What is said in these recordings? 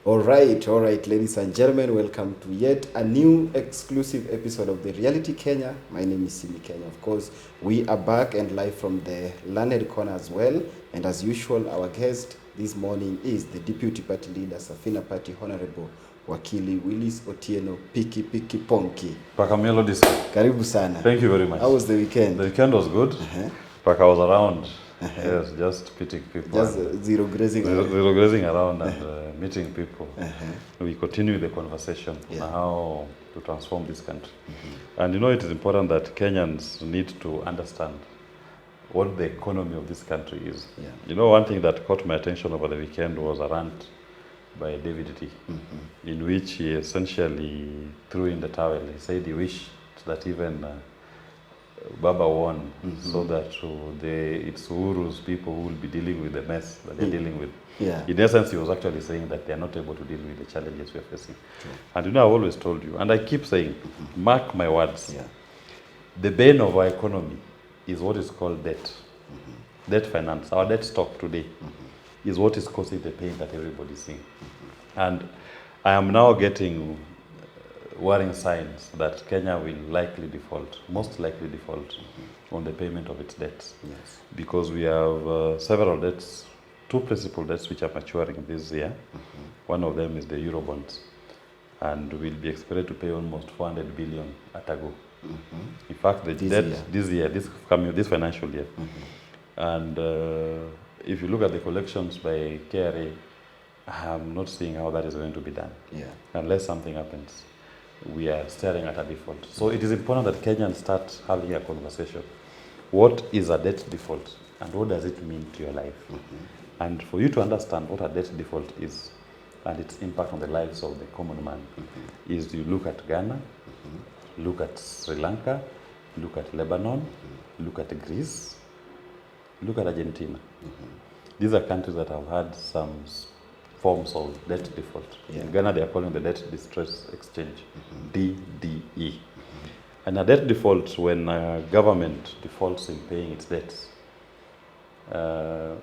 All right, ladies and gentlemen, welcome to yet a new exclusive episode of the Reality Kenya. My name is Simi Kenya. Of course, we are back and live from the Learned Corner as well. And as usual, our guest this morning is the Deputy Party Leader, Safina Party Honorable Wakili Willis Otieno Piki Piki Ponki. Paka Melodies. Karibu sana. Thank you very much. How was the weekend? The weekend was good. Paka was around. Yes, just meeting people. Just zero grazing around and meeting people. We continue the conversation on how to transform this country. And you know, it is important that Kenyans need to understand what the economy of this country is. You know, one thing that caught my attention over the weekend was a rant by David T, in which he essentially threw in the towel. He said he wished that even Baba won, so that it's Uhuru's people who will be dealing with the mess that they're dealing with. In essence, he was actually saying that they are not able to deal with the challenges we are facing. And you know, I've always told you, and I keep saying, mark my words, the bane of our economy is what is called debt. Debt finance, our debt stock today, is what is causing the pain that everybody is seeing. And I am now getting worrying signs that Kenya will likely default, most likely default on the payment of its debts. Because we have several debts, two principal debts which are maturing this year. One of them is the Eurobonds, and we'll be expected to pay almost 400 billion at a go. In fact, the debt this financial year. And if you look at the collections by KRA, I'm not seeing how that is going to be done. Unless something happens, we are staring at a default. So it is important that Kenyans start having a conversation. What is a debt default, and what does it mean to your life? And for you to understand what a debt default is and its impact on the lives of the common man, is you look at Ghana, look at Sri Lanka, look at Lebanon, look at Greece, look at Argentina. These are countries that have had some forms of debt default. In Ghana, they are calling the debt distress exchange, DDE. And a debt default, when a government defaults in paying its debts,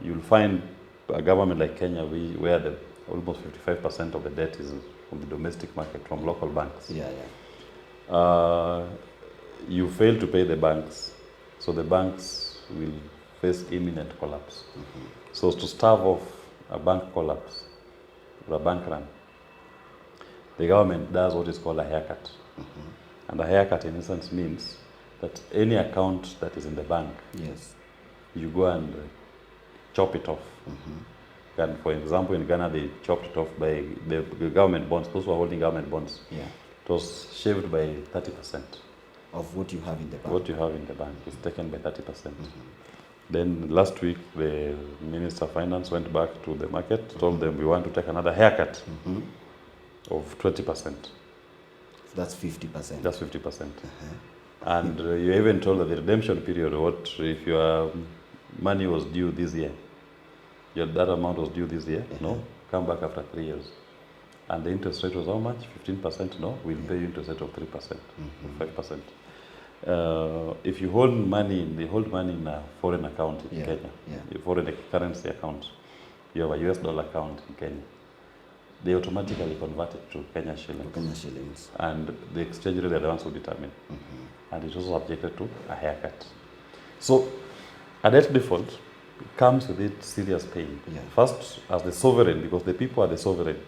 you'll find a government like Kenya, where almost 55% of the debt is from the domestic market, from local banks. You fail to pay the banks, so the banks will face imminent collapse. So to stave off a bank collapse, or a bank run, the government does what is called a haircut. And a haircut in essence means that any account that is in the bank, you go and chop it off. And for example, in Ghana, they chopped it off by the government bonds, those who are holding government bonds. It was shaved by 30%. Of what you have in the bank. What you have in the bank is taken by 30%. Then last week, the Minister of Finance went back to the market, told them we want to take another haircut of 20%. So that's 50%. That's 50%. And you even told that the redemption period, what if your money was due this year, that amount was due this year, no, come back after 3 years. And the interest rate was how much? 15%? No, we'll pay you interest rate of 3%, 5%. If you hold money in a foreign account in Kenya, a foreign currency account, you have a US dollar account in Kenya, they automatically convert it to Kenya shillings. And the exchange rate, they're the ones who determine. And it's also subjected to a haircut. So a debt default comes with it serious pain. First, as the sovereign, because the people are the sovereign.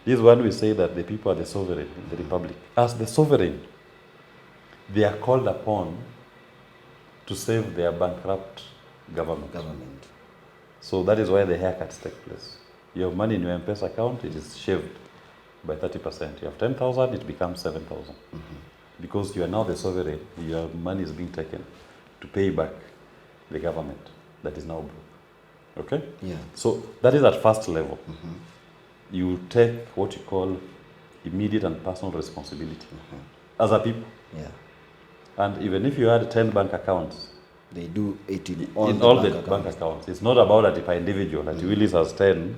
This is when we say that the people are the sovereign in the republic. As the sovereign, they are called upon to save their bankrupt government. So that is why the haircuts take place. You have money in your M-Pesa account, it is shaved by 30%. You have 10,000, it becomes 7,000. Because you are now the sovereign, your money is being taken to pay back the government that is now broke. Okay? So that is at first level. You take what you call immediate and personal responsibility as a people. And even if you had 10 bank accounts, they do 18 in all the bank accounts. It's not about that if an individual, that Willis has 10,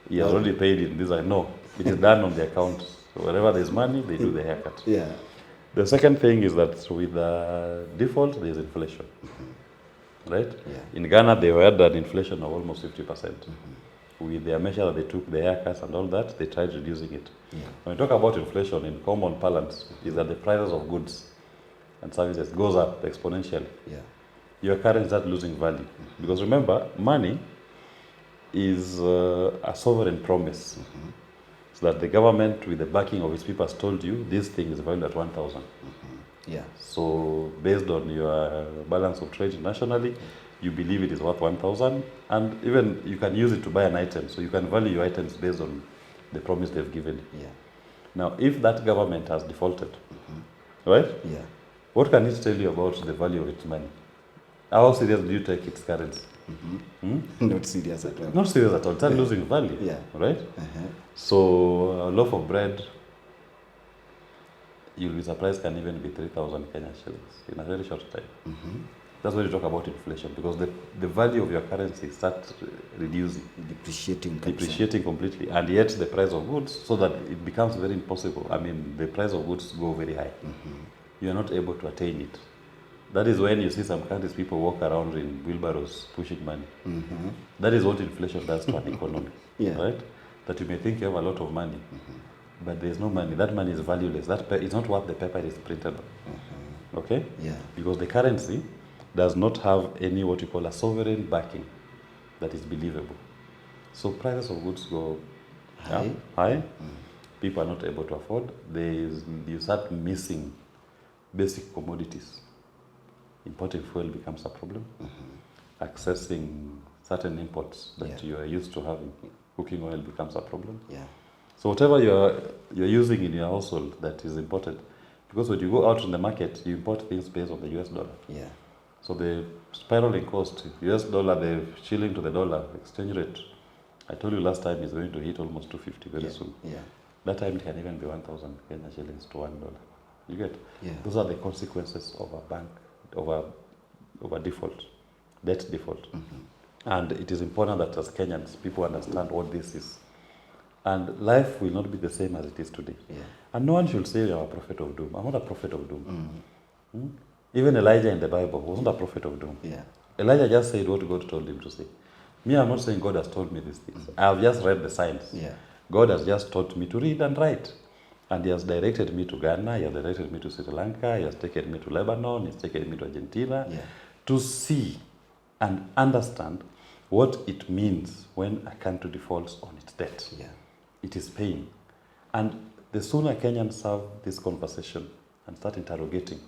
he has already paid in this. No, it is done on the account. So wherever there's money, they do the haircut. The second thing is that with the default, there's inflation. Right? In Ghana, they had an inflation of almost 50%. with their measure that they took, the haircuts and all that, they tried reducing it. Yeah. When we talk about inflation in common parlance, is that the prices of goods and services goes up exponentially. Yeah. Your currency start losing value. Because remember, money is a sovereign promise. So that the government, with the backing of its people, has told you this thing is valued at 1,000. Yeah. So based on your balance of trade nationally, you believe it is worth 1,000, and even you can use it to buy an item. So you can value your items based on the promise they've given you. Yeah. Now, if that government has defaulted, right? Yeah. What can it tell you about the value of its money? How serious do you take its currency? Not serious at all. Not serious at all. It's losing value. Yeah. Right? So a loaf of bread, you'll be surprised, can even be 3,000 Kenya shillings in a very short time. That's when you talk about inflation, because the value of your currency starts reducing. Depreciating completely. And yet the price of goods, so that it becomes very impossible. I mean, the price of goods go very high. You are not able to attain it. That is when you see some countries, people walk around in wheelbarrows pushing money. That is what inflation does to an economy. Right? That you may think you have a lot of money, but there is no money. That money is valueless. That is not what the paper is printed on. Okay? Yeah. Because the currency does not have any what you call a sovereign backing that is believable. So prices of goods go high. People are not able to afford. You start missing basic commodities. Importing fuel becomes a problem. Accessing certain imports that you are used to having, cooking oil, becomes a problem. Yeah. So whatever you're using in your household that is imported, because when you go out in the market, you import things based on the US dollar. Yeah. So the spiraling cost, US dollar, the shilling to the dollar exchange rate, I told you last time, is going to hit almost 250 very soon. Yeah. That time it can even be 1,000 Kenya shillings to $1. You get? Yeah. Those are the consequences of a bank, of a default, debt default. And it is important that as Kenyans, people understand what this is. And life will not be the same as it is today. Yeah. And no one should say you're a prophet of doom. I'm not a prophet of doom. Even Elijah in the Bible wasn't a prophet of doom. Yeah. Elijah just said what God told him to say. Me, I'm not saying God has told me these things. I have just read the signs. Yeah. God has just taught me to read and write. And He has directed me to Ghana, He has directed me to Sri Lanka, He has taken me to Lebanon, He's taken me to Argentina, to see and understand what it means when a country defaults on its debt. Yeah. It is paying. And the sooner Kenyans have this conversation and start interrogating,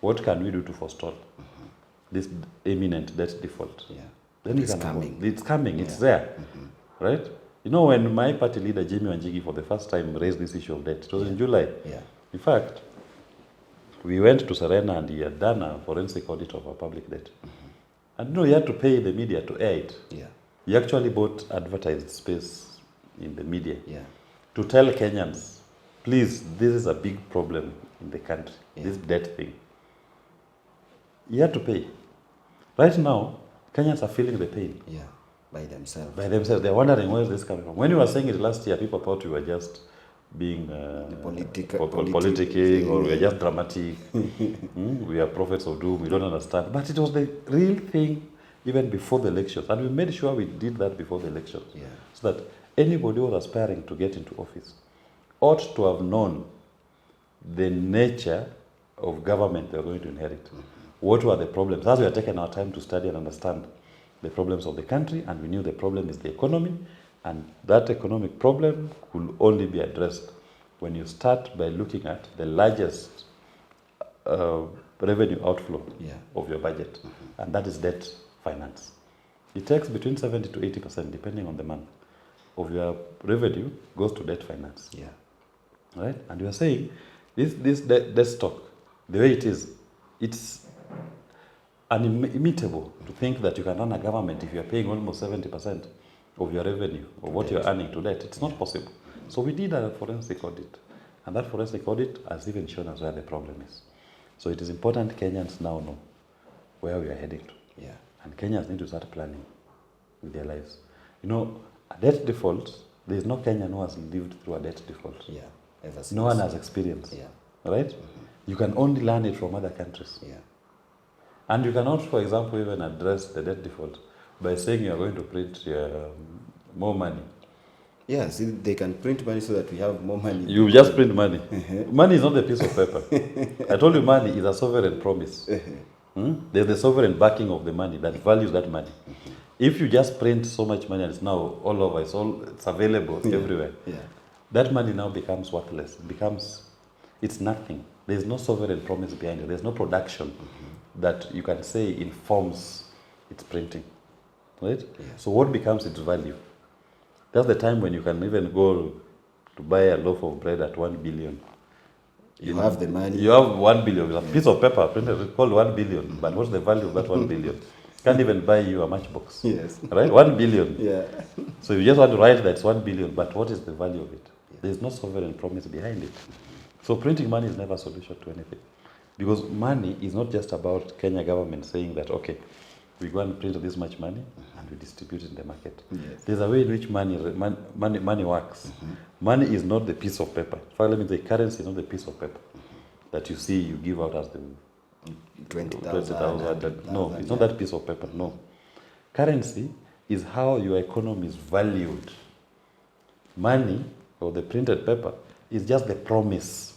what can we do to forestall this imminent debt default? Yeah. Then It's coming. It's coming. It's there, right? You know, when my party leader, Jimmy Wanjigi, for the first time raised this issue of debt, it was in July. Yeah. In fact, we went to Serena and he had done a forensic audit of our public debt. And you know, he had to pay the media to air it. Yeah. He actually bought advertised space in the media Yeah. to tell Kenyans, please, this is a big problem in the country, this debt thing. He had to pay. Right now, Kenyans are feeling the pain. Yeah. By themselves. They're wondering, where is this coming from? When you were saying it last year, people thought you were just being politicking, or we are just dramatic. We are prophets of doom, we don't understand. But it was the real thing even before the elections. And we made sure we did that before the elections. Yeah. So that anybody who was aspiring to get into office ought to have known the nature of government they are going to inherit. What were the problems? As we are taking our time to study and understand the problems of the country, and we knew the problem is the economy, and that economic problem will only be addressed when you start by looking at the largest revenue outflow of your budget, and that is debt finance. It takes between 70 to 80%, depending on the month, of your revenue goes to debt finance. Yeah. Right? And we are saying this debt stock, the way it is, it's unimitable to think that you can run a government if you are paying almost 70% of your revenue or what you're earning to debt. It's not possible. So we did a forensic audit, and that forensic audit has even shown us where the problem is. So it is important Kenyans now know where we are heading to. Yeah. And Kenyans need to start planning with their lives. You know, a debt default, there is no Kenyan who has lived through a debt default. Yeah. Ever since. No one has experienced. Yeah. Right? You can only learn it from other countries. Yeah. And you cannot, for example, even address the debt default by saying you are going to print your more money. Yeah, see, they can print money so that we have more money. You just print money. Money is not a piece of paper. I told you money is a sovereign promise. There's the sovereign backing of the money that values that money. If you just print so much money and it's now all over, it's available everywhere, that money now becomes worthless. It's nothing. There's no sovereign promise behind it. There's no production that you can say informs its printing, right? So what becomes its value? That's the time when you can even go to buy a loaf of bread at 1 billion. You have the money. You have 1 billion. It's a piece of paper printed called 1 billion. But what's the value of that 1 billion? Can't even buy you a matchbox. Yes. Right? 1 billion. Yeah. So you just want to write that it's 1 billion, but what is the value of it? There's no sovereign promise behind it. So printing money is never a solution to anything. Because money is not just about Kenya government saying that, okay, we go and print this much money and we distribute it in the market. Yes. There's a way in which money works. Money is not the piece of paper. Finally, the currency is not the piece of paper that you see you give out as the 20,000. No, it's not that piece of paper. No. Currency is how your economy is valued. Money, or the printed paper, is just the promise.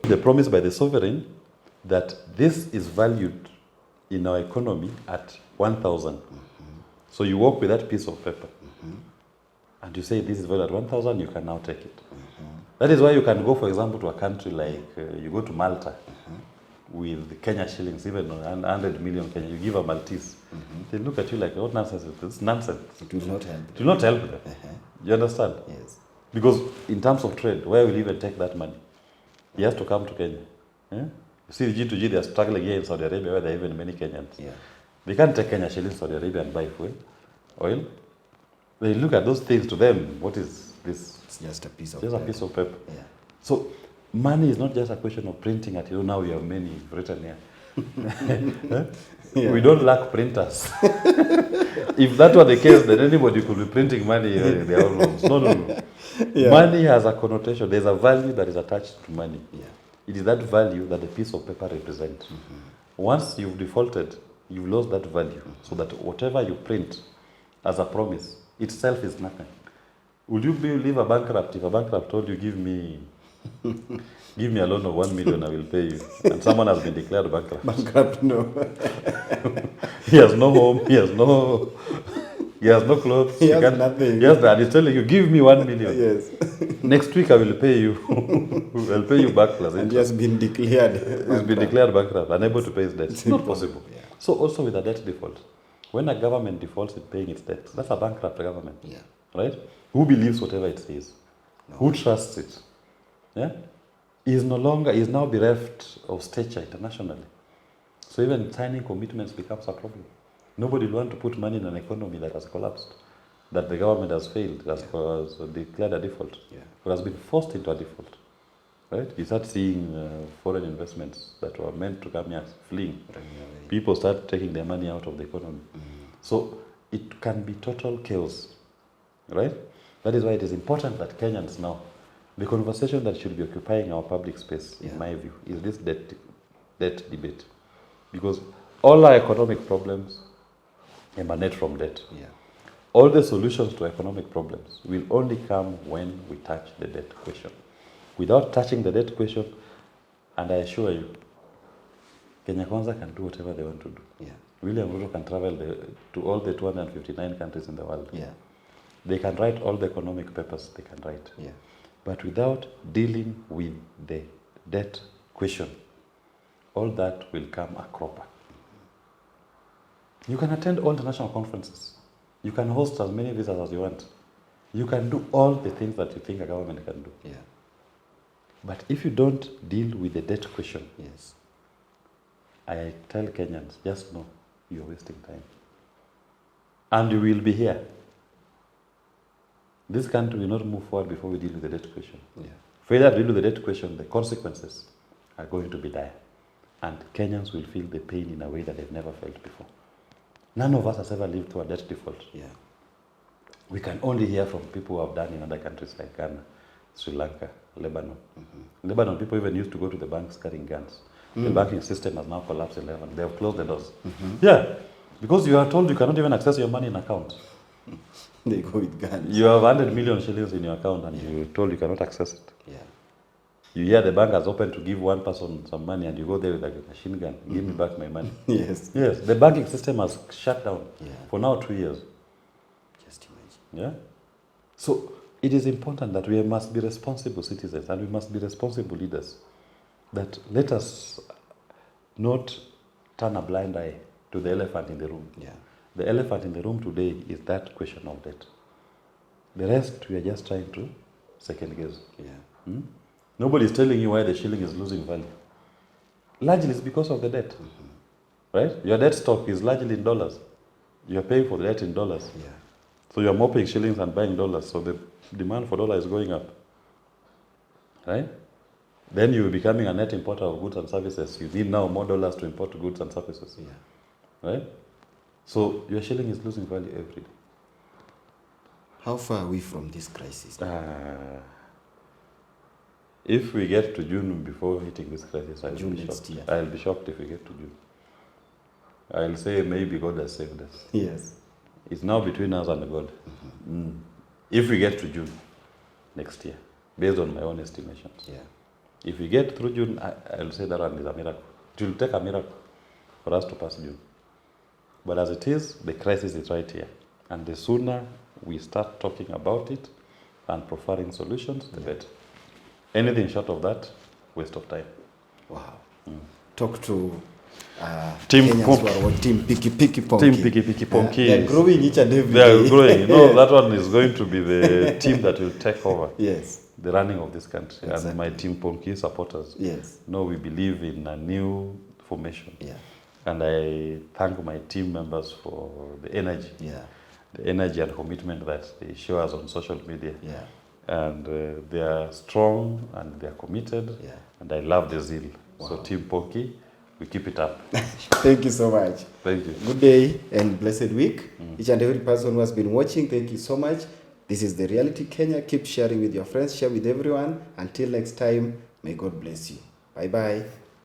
The promise by the sovereign that this is valued in our economy at 1,000. So you work with that piece of paper. And you say this is valued at 1,000, you can now take it. That is why you can go, for example, to a country like, you go to Malta with Kenya shillings, even 100 million Kenya, you give a Maltese. They look at you like, what nonsense is this? Nonsense. It will not help. It will not help them. You understand? Yes. Because in terms of trade, where will you even take that money? He has to come to Kenya. You see, G2G, they are struggling here in Saudi Arabia, where there are even many Kenyans. They can't take Kenya shillings Saudi Arabia and buy fuel, oil. They look at those things, to them, what is this? It's just a piece of paper. Just a piece of paper. Yeah. So money is not just a question of printing at you. Now we have many written here. We don't lack printers. If that were the case, then anybody could be printing money in their own homes. No. Money has a connotation. There's a value that is attached to money. It is that value that the piece of paper represents. Once you've defaulted, you've lost that value. So that whatever you print as a promise itself is nothing. Would you believe a bankrupt if a bankrupt told you, give me a loan of 1 million, I will pay you, and someone has been declared bankrupt? Bankrupt, no. He has no home, he has no clothes. He has nothing. Yes, and he's telling you, give me 1 million. Yes. Next week I will pay you. I'll pay you back plus interest. And he has been declared. He's been declared bankrupt, unable to pay his debt. It's not possible. So also with a debt default, when a government defaults in paying its debt, that's a bankrupt government. Right? Who believes whatever it says? No. Who trusts it? Is now bereft of stature internationally. So even signing commitments becomes a problem. Nobody will want to put money in an economy that has collapsed, that the government has failed, has declared a default, or has been forced into a default. Right? You start seeing foreign investments that were meant to come here fleeing. People start taking their money out of the economy. So it can be total chaos. Right? That is why it is important that Kenyans now, the conversation that should be occupying our public space, in my view, is this debt debate. Because all our economic problems emanate from debt. All the solutions to economic problems will only come when we touch the debt question. Without touching the debt question, and I assure you, Kenya Kwanza can do whatever they want to do. William Ruto can travel to all the 259 countries in the world. They can write all the economic papers they can write. But without dealing with the debt question, all that will come a cropper. You can attend all international conferences. You can host as many visitors as you want. You can do all the things that you think a government can do. But if you don't deal with the debt question, I tell Kenyans, just know you're wasting time. And you will be here. This country will not move forward before we deal with the debt question. Failure to deal with the debt question, the consequences are going to be dire. And Kenyans will feel the pain in a way that they've never felt before. None of us has ever lived through a debt default. We can only hear from people who have done in other countries like Ghana, Sri Lanka, Lebanon. In Lebanon, people even used to go to the banks carrying guns. The banking system has now collapsed in Lebanon. They have closed the doors. Because you are told you cannot even access your money in account. They go with guns. You have 100 million shillings in your account and you're told you cannot access it. Yeah. You hear the bank has opened to give one person some money and you go there with a machine gun. Give me back my money. Yes. Yes, the banking system has shut down for now 2 years. Just imagine. Yeah. So it is important that we must be responsible citizens and we must be responsible leaders. That let us not turn a blind eye to the elephant in the room. Yeah. The elephant in the room today is that question of debt. The rest we are just trying to second guess. Yeah. Nobody is telling you why the shilling is losing value. Largely it's because of the debt. Right? Your debt stock is largely in dollars. You are paying for the debt in dollars. Yeah. So you are mopping shillings and buying dollars. So the demand for dollar is going up. Right? Then you are becoming a net importer of goods and services. You need now more dollars to import goods and services. Yeah. Right? So your shilling is losing value every day. How far are we from this crisis? If we get to June before hitting this crisis, I'll June be next shocked. year. I'll be shocked if we get to June. I'll say maybe God has saved us. Yes. It's now between us and God. If we get to June next year, based on my own estimations. Yeah. If we get through June, I'll say that one is a miracle. It will take a miracle for us to pass June. But as it is, the crisis is right here. And the sooner we start talking about it and proffering solutions, the better. Anything short of that, waste of time. Wow. Talk to Team Kenyans who are what? Team Piki Piki Ponki. Team Piki Piki Ponki. They're growing each and every They are day. growing. You know, that one is going to be the team that will take over Yes. the running of this country. Exactly. And my Team Ponki supporters. Yes. No, we believe in a new formation. Yeah. And I thank my team members for the energy. Yeah. The energy and commitment that they show us on social media. Yeah. And they are strong and they are committed. Yeah. And I love the zeal. Wow. So Team Ponki, we keep it up. Thank you so much. Thank you. Good day and blessed week. Each and every person who has been watching, thank you so much. This is The Reality Kenya. Keep sharing with your friends, share with everyone. Until next time, may God bless you. Bye-bye.